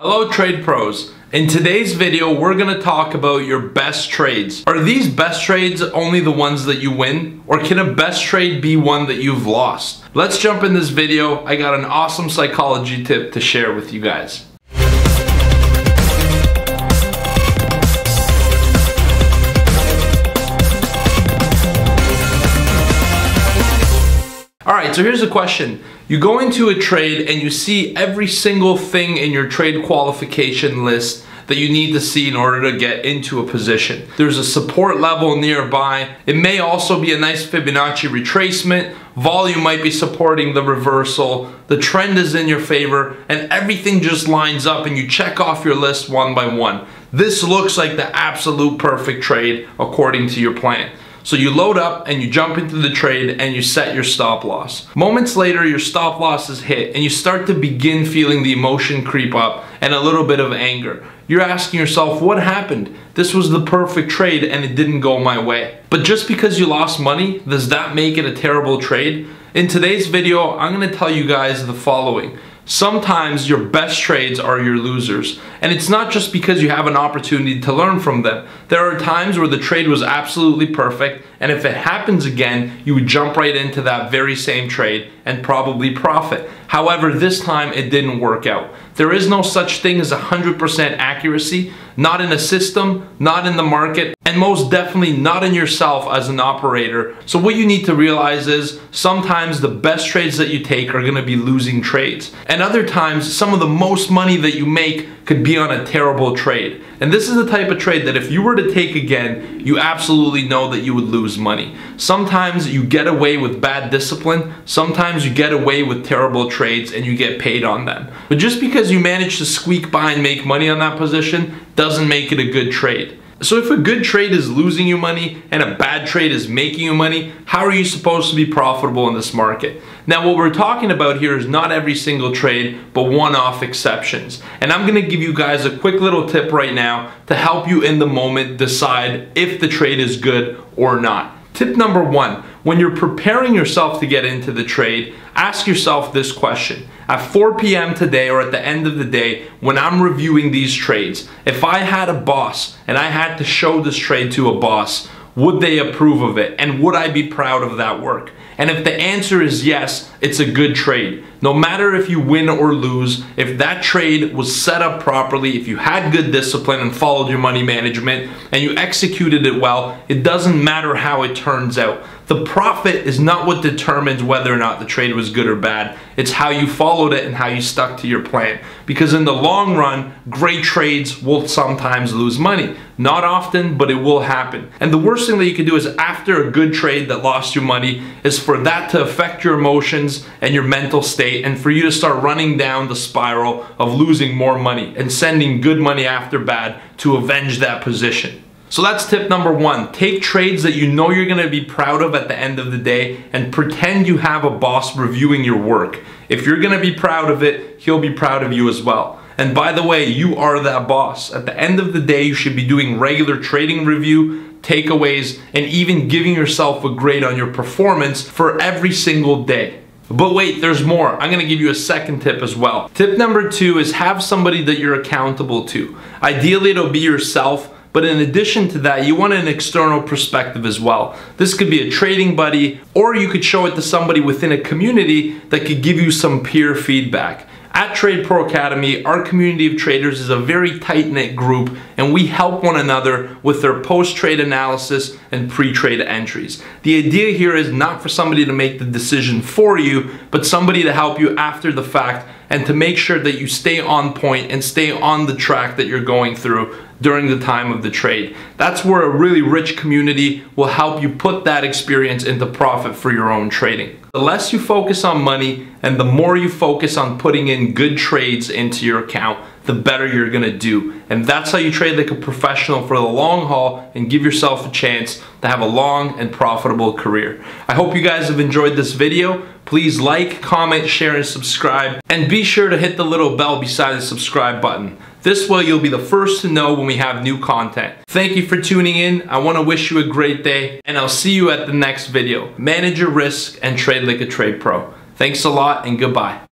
Hello trade pros. In today's video, we're going to talk about your best trades. Are these best trades only the ones that you win? Or can a best trade be one that you've lost? Let's jump in this video. I got an awesome psychology tip to share with you guys. Alright, so here's a question. You go into a trade and you see every single thing in your trade qualification list that you need to see in order to get into a position. There's a support level nearby. It may also be a nice Fibonacci retracement. Volume might be supporting the reversal. The trend is in your favor and everything just lines up and you check off your list one by one. This looks like the absolute perfect trade according to your plan. So you load up and you jump into the trade and you set your stop loss. Moments later, your stop loss is hit and you start to begin feeling the emotion creep up and a little bit of anger. You're asking yourself, what happened? This was the perfect trade and it didn't go my way. But just because you lost money, does that make it a terrible trade? In today's video, I'm going to tell you guys the following. Sometimes your best trades are your losers. And it's not just because you have an opportunity to learn from them. There are times where the trade was absolutely perfect, and if it happens again, you would jump right into that very same trade and probably profit. However, this time it didn't work out. There is no such thing as 100% accuracy, not in a system, not in the market, and most definitely not in yourself as an operator. So what you need to realize is sometimes the best trades that you take are going to be losing trades. And other times, some of the most money that you make could be on a terrible trade. And this is the type of trade that if you were to take again, you absolutely know that you would lose money. Sometimes you get away with bad discipline, sometimes you get away with terrible trades and you get paid on them. But just because you manage to squeak by and make money on that position doesn't make it a good trade. So if a good trade is losing you money and a bad trade is making you money, how are you supposed to be profitable in this market? Now what we're talking about here is not every single trade, but one-off exceptions. And I'm gonna give you guys a quick little tip right now to help you in the moment decide if the trade is good or not. Tip number one, when you're preparing yourself to get into the trade, ask yourself this question. At 4 p.m. today or at the end of the day, when I'm reviewing these trades, if I had a boss and I had to show this trade to a boss, would they approve of it? And would I be proud of that work? And if the answer is yes, it's a good trade. No matter if you win or lose, if that trade was set up properly, if you had good discipline and followed your money management and you executed it well, it doesn't matter how it turns out. The profit is not what determines whether or not the trade was good or bad. It's how you followed it and how you stuck to your plan. Because in the long run, great trades will sometimes lose money. Not often, but it will happen. And the worst thing that you can do is after a good trade that lost you money is for that to affect your emotions and your mental state and for you to start running down the spiral of losing more money and sending good money after bad to avenge that position. So that's tip number one. Take trades that you know you're going to be proud of at the end of the day and pretend you have a boss reviewing your work. If you're going to be proud of it, he'll be proud of you as well. And by the way, you are that boss. At the end of the day, you should be doing regular trading review, takeaways, and even giving yourself a grade on your performance for every single day. But wait, there's more. I'm going to give you a second tip as well. Tip number two is have somebody that you're accountable to. Ideally, it'll be yourself. But in addition to that, you want an external perspective as well. This could be a trading buddy, or you could show it to somebody within a community that could give you some peer feedback. At TRADEPRO Academy, our community of traders is a very tight-knit group and we help one another with their post-trade analysis and pre-trade entries. The idea here is not for somebody to make the decision for you, but somebody to help you after the fact and to make sure that you stay on point and stay on the track that you're going through during the time of the trade. That's where a really rich community will help you put that experience into profit for your own trading. The less you focus on money and the more you focus on putting in good trades into your account, the better you're gonna do. And that's how you trade like a professional for the long haul and give yourself a chance to have a long and profitable career. I hope you guys have enjoyed this video. Please like, comment, share, and subscribe. And be sure to hit the little bell beside the subscribe button. This way you'll be the first to know when we have new content. Thank you for tuning in. I want to wish you a great day, and I'll see you at the next video. Manage your risk and trade like a trade pro. Thanks a lot and goodbye.